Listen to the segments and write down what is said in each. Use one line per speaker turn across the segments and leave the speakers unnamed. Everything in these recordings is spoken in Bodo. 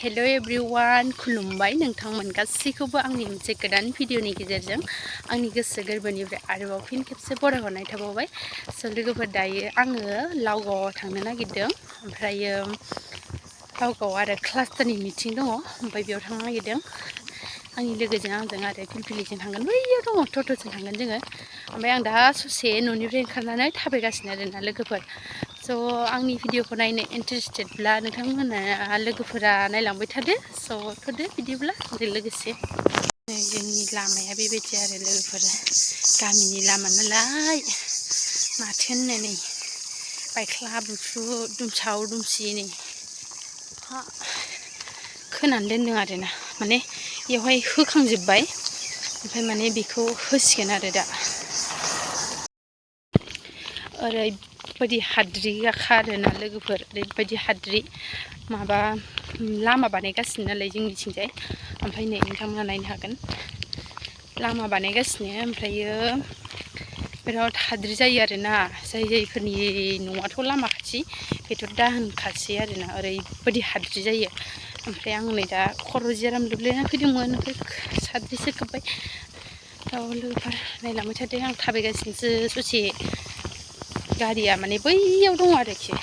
हेलो एवरीवन खुलुमबाय नोंथांमोन गासैखौबो आंनि मोनसे गोदान भिडिअनि गेजेरजों आंनि गोसो गोरबोनिफ्राय आरोबाव फिन खेबसे बरायहरनाय थाबावबाय स' लोगोफोर दायो आङो लावगावआव थांनो नागिरदों ओमफ्रायो लावगाव आरो क्लास्टारनि मिटिं दङ ओमफ्राय बेयाव थांनो नागिरदों आंनि लोगोजों आंजों आरो फिलफिलिजों थांगोन बैयाव दङ टट'जों थांगोन जोङो ओमफ्राय आं दा ससे न'निफ्राय ओंखारनानै थाबायगासिनो आरोना लोगोफोर स' आंनि भिडिअखौ नायनो इन्टारेस्टेडब्ला नोंथांमोना लोगोफोरा नायलांबाय थादो स' थ'दो बिदिब्ला आरो लोगोसे जोंनि लामाया बेबायदि आरो लोगोफोर गामिनि लामा नालाय माथो होननो नै बायख्ला बुख्रु दुमसाव दुमसि नै हा खोनानै दोनदों आरोना माने बेवहाय होखांजोब्बाय ओमफ्राय माने बेखौ होसिगोन आरो दा ओरैबायदि हाद्रि आरोना लोगोफोर ओरैबायदि हाद्रि माबा लामा बानायगासिनो नालाय जोंनिथिंजाय ओमफ्राय नै नोंथांमोना नायनो हागोन लामा बानायगासिनो ओमफ्रायो बिराद हाद्रि जायो आरोना जायफोरनि न'आथ' लामा खाथि बेथ' दाहोनखासै आरोना ओरैबायदि हाद्रि जायो ओमफ्राय आं नै दा खर' जेराम लोबलायना फैदोंमोन ओमफ्राय साद्रिसो खोब्बाय लोगोफोर नायलांबाय थादों आं थाबायगासिनोसो ससे गारिया माने बैयाव दङ आरोखि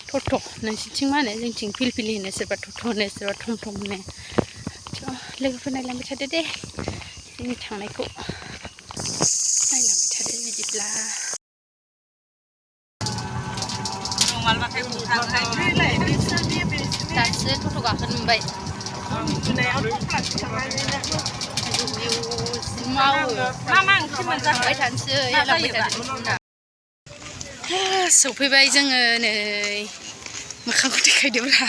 टट' नोंसिनिथिं मा होनो जोंथिं फिलफिलि होनो सोरबा टट' होनो सोरबा टमटम होनो लोगोफोर नायलांबाय थादो दे जोंनि थांनायखौ नायलांबाय थादो बिदिब्ला दासो टट' गाखोनो मोनबाय मावो मा ओंख्रि मोनजाबाय थानोसै लांबाय थादो सफैबाय जोङो नै मोखांखौ देखायदोब्रा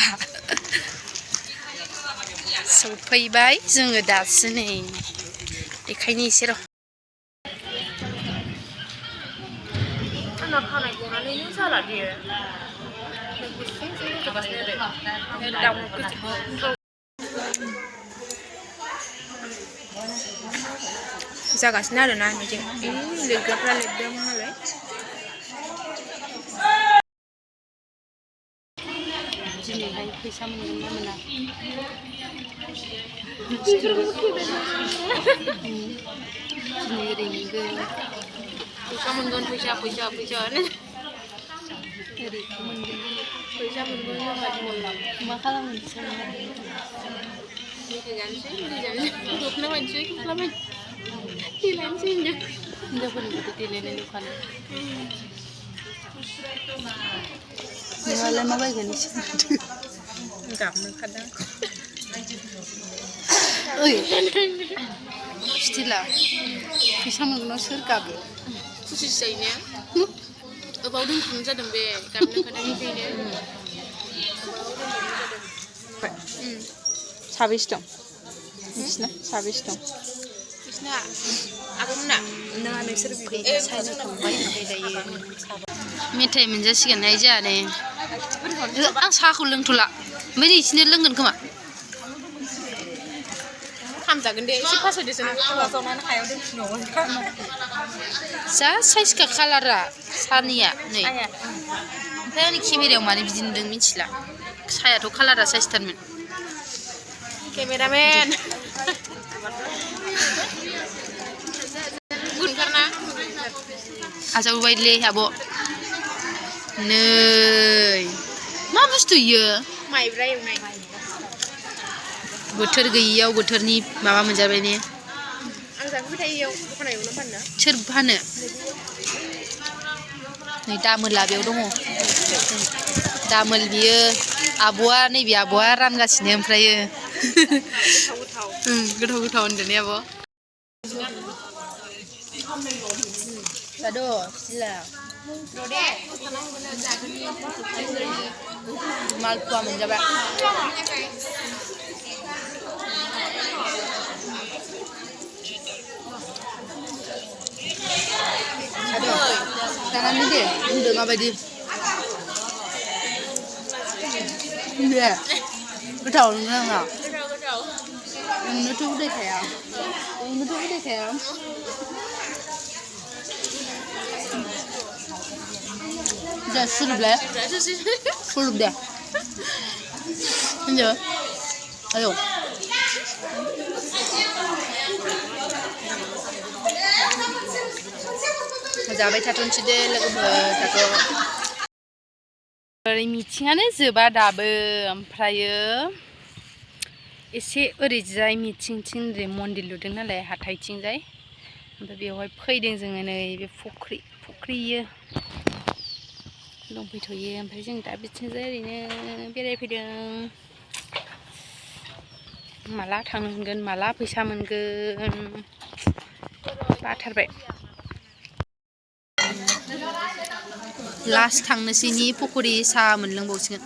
सफैबाय जोङो दासो नै देखायनो एसे र' आंना खानाय गनानैनो जाला बियो
जागासिनो आरोना मिथिं लिरग्राफ्रा लिरदों मालाय
दिनैहाय फैसा मोनगोन ना मोना दिनै ओरैनो
फैसा मोनगोन फैसा
ओरैखौ मोनगोन
फैसा मोनगोन जोंहा दिनै
मा खालामनो सानो
मेथाइ जानोसै दख'ना बायनोसै गस्ला देलायनोसै
हिनजावफोरनिखौथ' देलायनाय दखान नोंहालाय मा बायगोन एसे
गाबनो ओंखारदों
ओइ स्टिला फैसा मोनगोनाव सोर गाबो
खुसिसो जायो ने अबाव दोनथुमनाय जादों बे गाबनो ओंखारनायनिफ्रायनो
साबेसे दं नोंसिना साबेसे दं
बिसिना आब'मोना
नोंहा नोंसोर साइनो थांबाय ओमफ्राय दायो मेथाइ मोनजासिगोनहाय जोंहा नै आं साहाखौ लोंथ'ला ओमफ्राय नोंसिनो लोंगोन खोमा
खामजागोन दे एसे फासयदोसो जनानै हायाव दोनफिनबावगोन
जा साइजखा कालारा सानिया नै ओमफ्राय आंनि केमेरायाव मानो बिदि नुदों मिथिला सायाथ' कालारा साइजथारमोन
केमेरामेन गुनखारना
आजावबायलै आब' नै मा बुस्थु इयो
माइब्रा एवनाय
बोथोर गैयियाव बोथोरनि माबा मोनजाबाय ने
आं जाफैबाय थायो इयाव दखानाव एवना फाननो
सोर फानो नै दामोला बेयाव दङ दामोल बियो आब'आ नैबे आब'आ रानगासिनो ओमफ्रायो गोथाव गोथाव होनदों ने आब' जाद' सिला मालपुवा मोनजाबाय जानानै दे बुंदो माबायदि दे गोथाव नोङो आंहा नोंनोथ' उदायखाया जा सुरुबलाय सुरुब दे Enjoy. Ayo. जाबाय थाथ'नोसै दे लोगोफोर दाथ' मिथिङानो जोबा दाबो ओमफ्रायो एसे ओरैजाय मिथिंथिं ओरै मन्दिर लुदों नालाय हाथाइथिंजाय ओमफ्राय बेवहाय फैदों जोङो नै बे फुख्रियो दंफैथ'यो ओमफ्राय जों दा बिथिंजाय ओरैनो बेरायफैदों माला थांनो मोनगोन माला फैसा मोनगोन बाथारबाय लास्ट थांनोसैनि पकरि साहा मोनलोंबावसिगोन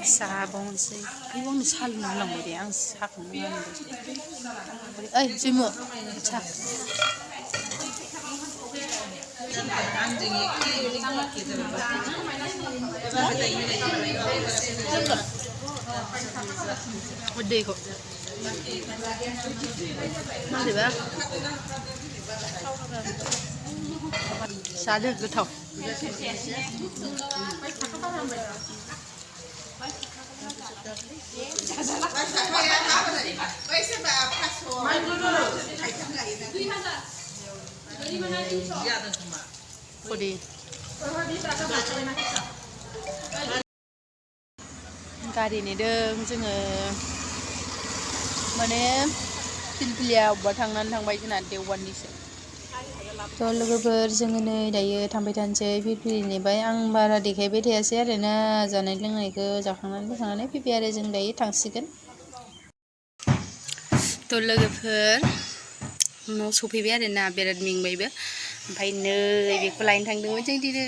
साहा बावनोसै बावनो साहा लोंलांबाय दे आं साहाखौनो लोङा ओइ जैमु साहा दैखौ माबोरैबा जादो गोथाव पकरि गारि नेदों जोङो माने फिलफिलिया अबेबा थांबाय जोंना देवबारनिसो थ' लोगोफोर जोङो नै दायो थांबाय थानोसै फिलफिलि नेबाय आं बारा देखायबाय थायासै आरोना जानाय लोंनायखौ जाखांनानै फैखांनानै फैबाय आरो जों दायो थांसिगोन थ' लोगोफोर न' सफैबाय आरोना बिराद मेंबायबो ओमफ्राय नै बेखौ लायनो थांदोंमोन जों दिनै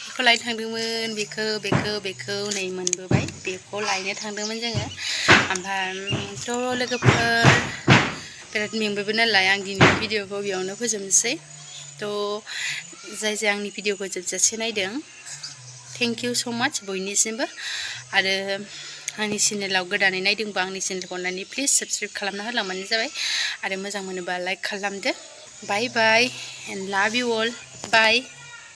बेखौ लायनो थांदोंमोन बेखौ नै मोनबोबाय बेखौ लायनो थांदोंमोन जोङो ओमफ्राय थ' लोगोफोर बिराद मेंबायबो नालाय आं दिनै भिडिअखौ बेयावनो फोजोबनोसै थ' जाय आंनि भिडिअखौ जोबजासे नायदों थेंक इउ स' माच बयनिसिमबो आरो आंनि चेनेलाव गोदानै नायदोंबा आंनि चेनेलखौ अननानै प्लिज साबस्क्राइब खालामना होलांबानो जाबाय आरो मोजां मोनोबा लाइक खालामदो बाय बाय एन्ड लाभ इउ अल बाय